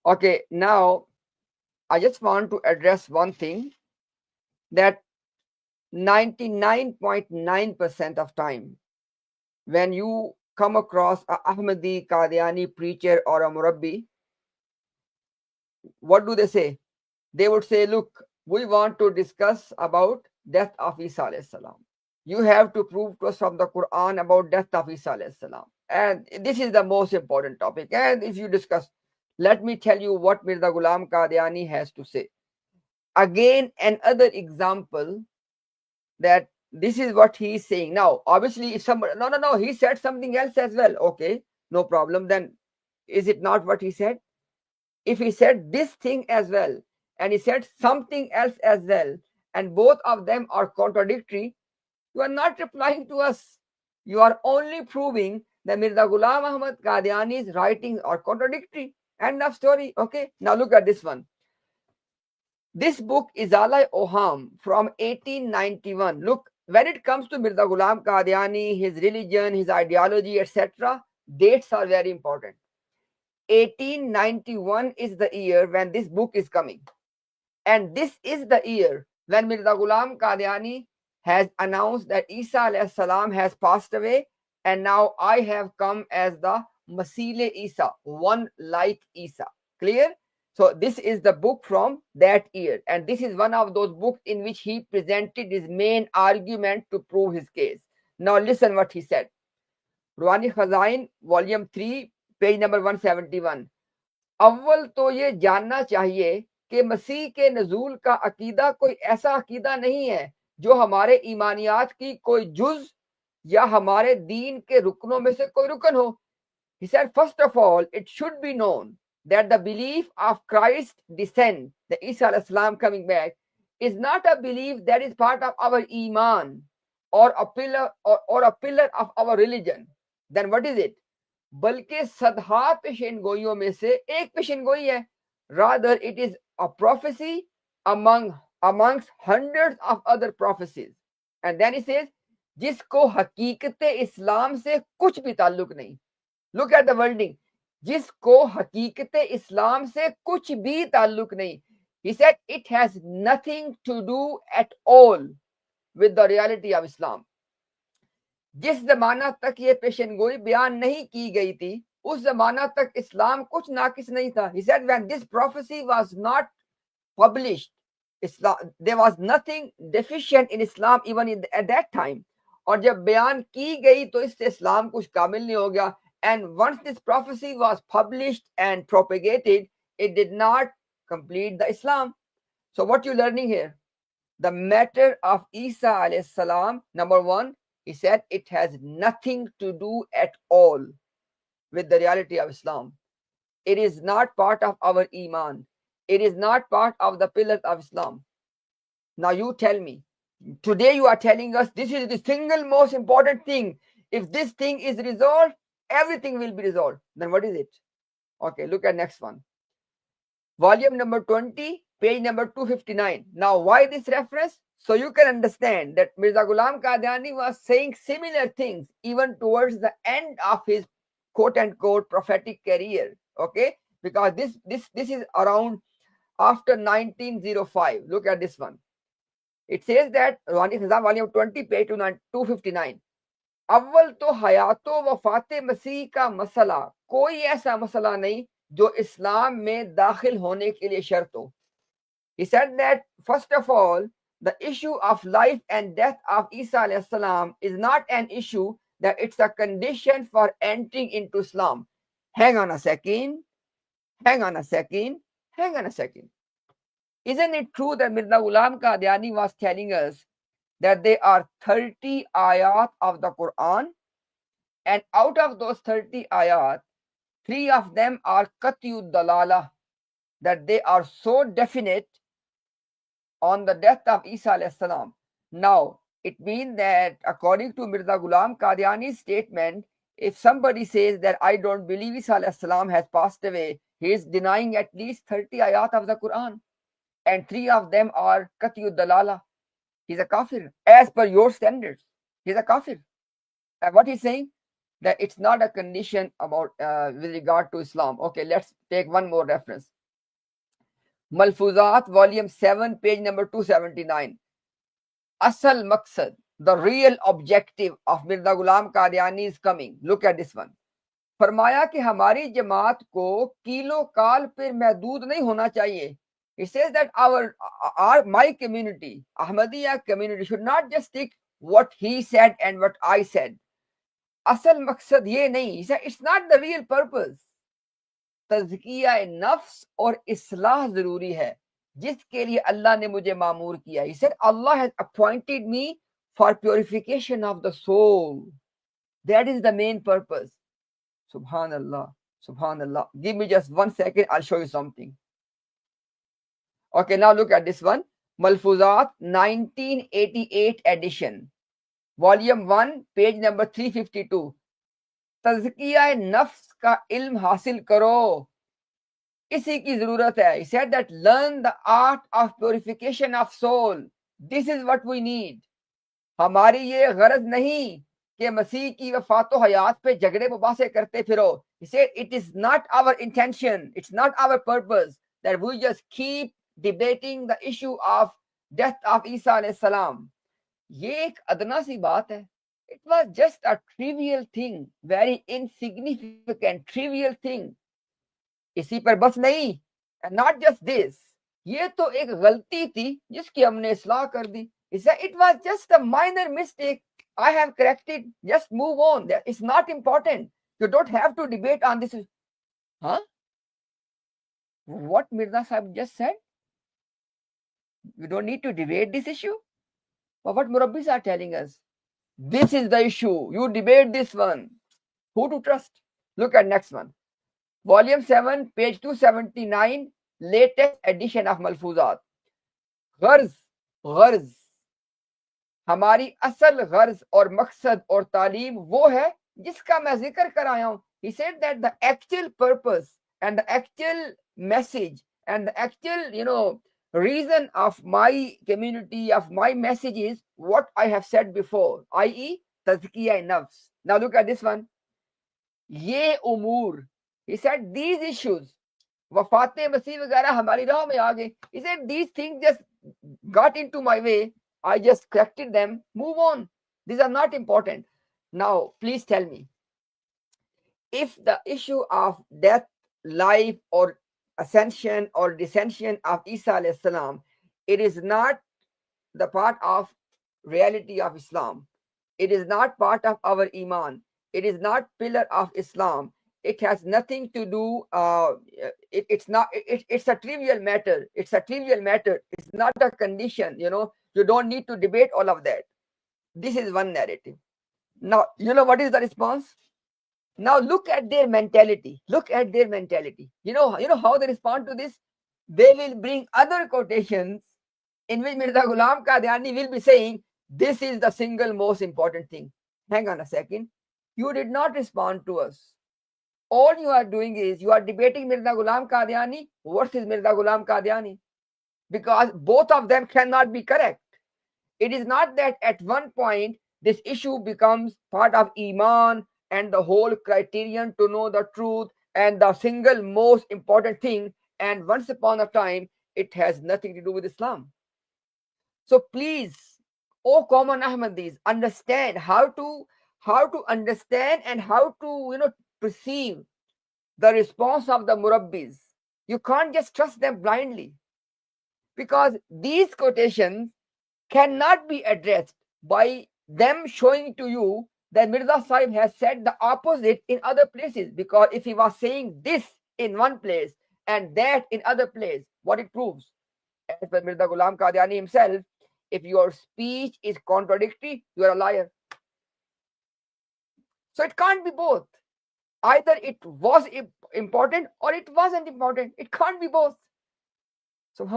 Okay, now I just want to address one thing, that 99.9% of time when you come across a Ahmadi, Qadiani preacher or a Murabbi, what do they say? They would say, look, we want to discuss about death of Isa alayhi salam. You have to prove to us from the Quran about death of Isa alayhi salam. And this is the most important topic. And if you discuss, let me tell you what Mirza Ghulam Qadiani has to say. Again, another example that this is what he is saying. Now, obviously, if somebody, no, he said something else as well. Okay, no problem. Then is it not what he said? If he said this thing as well, and he said something else as well, and both of them are contradictory, you are not replying to us. You are only proving that Mirza Ghulam Ahmad Qadiani's writings are contradictory. End of story. Okay, now look at this one. This book is Alai Oham from 1891. Look, when it comes to Mirza Ghulam Qadiani, his religion, his ideology, etc., dates are very important. 1891 is the year when this book is coming. And this is the year when Mirza Ghulam Qadiani has announced that Isa alayhi salam has passed away, and now I have come as the Masile Isa, one like Isa. Clear? So this is the book from that year, and this is one of those books in which he presented his main argument to prove his case. Now listen what he said. Ruhani Khazain, volume 3, page number 171. अव्वल तो ये जानना चाहिए कि मसीह के नजूल का अकीदा कोई ऐसा अकीदा नहीं है जो हमारे ईमानियात की कोई जुज या हमारे दीन के रुकनों में से कोई रुकन हो. He said, first of all, it should be known that the belief of Christ's descent, the Isa alayhi salam coming back, is not a belief that is part of our iman or a pillar of our religion. Then what is it? बल्कि सदहा पेशन गोइयों में से एक पेशन गोई है. Rather, it is a prophecy amongst hundreds of other prophecies. And then he says, जिसको हकीकत इस्लाम से कुछ भी ताल्लुक नहीं. Look at the wording. जिसको हकीकत इस्लाम से कुछ भी ताल्लुक नहीं. He said it has nothing to do at all with the reality of Islam. जिस जमाना तक ये पेशनगोई बयान नहीं की गई थी, उस जमाना तक इस्लाम कुछ नाकिस नहीं था. He said when this prophecy was not published, Islam, there was nothing deficient in Islam even at that time. और जब बयान की गई तो इससे इस्लाम कुछ कामिल नहीं हो गया. And once this prophecy was published and propagated, it did not complete the Islam. So what you learning here? The matter of Isa alayhi salam, number one, he said it has nothing to do at all with the reality of Islam. It is not part of our iman. It is not part of the pillars of Islam. Now you tell me, today you are telling us this is the single most important thing. If this thing is resolved, everything will be resolved. Then what is it? Okay, look at next one. Volume number 20, page number 259. Now, why this reference? So you can understand that Mirza Ghulam Qadiani was saying similar things even towards the end of his quote-unquote prophetic career. Okay, because this is around after 1905. Look at this one. It says that volume 20, page 259. अव्वल तो Hayato वफात मसीह का मसला कोई ऐसा मसला नहीं जो इस्लाम में दाखिल होने के लिए शर्त हो. He said that first of all, the issue of life and death of Isa alayhi salam is not an issue that it's a condition for entering into Islam. Hang on a second. Isn't it true that Mirza Ghulam Qadiani was telling us that there are 30 ayat of the Quran, and out of those 30 ayat, 3 of them are Qatiyud Dalala, that they are so definite on the death of Isa alayhi salam. Now, it means that according to Mirza Ghulam Qadiani's statement, if somebody says that I don't believe Isa alayhi salam has passed away, he is denying at least 30 ayat of the Quran, and 3 of them are Qatiyud Dalala. He's a kafir. As per your standards, he's a kafir. And what he's saying? That it's not a condition about with regard to Islam. Okay, let's take one more reference. Malfuzat, volume 7, page number 279. Asal maqsad, the real objective of Mirza Ghulam Qadiani is coming. Look at this one. फरमाया कि हमारी जमात को kilo काल पर महदूद नहीं होना चाहिए. He says that my community, Ahmadiyya community, should not just stick what he said and what I said. असल मकसद ये नहीं. He said it's not the real purpose. तज़किया नफ्स और इस्लाह जरूरी है जिसके लिए अल्लाह ने मुझे मामूर किया. He said Allah has appointed me for purification of the soul. That is the main purpose. Subhanallah, Subhanallah. Give me just 1 second, I'll show you something. Okay, now look at this one. Malfuzat, 1988 edition, volume 1, page number 352. तज़किया नफ्स का इल्म हासिल करो, इसी की जरूरत है. He said that learn the art of purification of soul. This is what we need. हमारी ये गरज नहीं कि मसीह की वफात हयात पे झगड़े मुबासे करते फिरो. He said it is not our intention, it's not our purpose that we just keep debating the issue of death of Isa alayhi salam. ये एक अदना सी बात है. It was just a trivial thing, very insignificant, trivial thing. इसी पर बस नहीं, and not just this. ये तो एक गलती थी जिसकी हमने इस्लाह कर दी. He said it was just a minor mistake. I have corrected. Just move on. It's not important. You don't have to debate on this. Huh? What Mirza Sahib just said? We don't need to debate this issue. But what Murabbis are telling us, this is the issue. You debate this one. Who to trust? Look at next one. Volume 7, page 279, latest edition of Malfuzat. गर्ज हमारी असल गर्ज और मकसद और तालीम वो है जिसका मैं जिक्र कर आया हूं. He said that the actual purpose and the actual message and the actual reason of my community, of my message is what I have said before, i.e. tazkiya nafs. Now look at this one. ये उमूर, he said these issues, वफात मसीह वगैरह हमारी राह में आ गए. He said these things just got into my way. I just corrected them. Move on. These are not important. Now, please tell me, if the issue of death, life, or ascension or descension of Isa alayhi salam, it is not the part of reality of Islam. It is not part of our iman. It is not pillar of Islam. It has nothing to do. It's not. It's a trivial matter. It's a trivial matter. It's not a condition. You don't need to debate all of that. This is one narrative. Now, what is the response? Now look at their mentality. Look at their mentality. You know how they respond to this? They will bring other quotations in which Mirza Ghulam Qadiani will be saying, this is the single most important thing. Hang on a second. You did not respond to us. All you are doing is you are debating Mirza Ghulam Qadiani versus Mirza Ghulam Qadiani, because both of them cannot be correct. It is not that at one point this issue becomes part of Iman and the whole criterion to know the truth and the single most important thing, and once upon a time it has nothing to do with Islam. So please, O common Ahmadis, understand how to understand and how to perceive the response of the Murabbis. You can't just trust them blindly, because these quotations cannot be addressed by them showing to you that Mirza Sahib has said the opposite in other places. Because if he was saying this in one place and that in other place, what it proves? As per Mirza Ghulam Qadiani himself, if your speech is contradictory, you are a liar. So it can't be both. Either it was important or it wasn't important. It can't be both.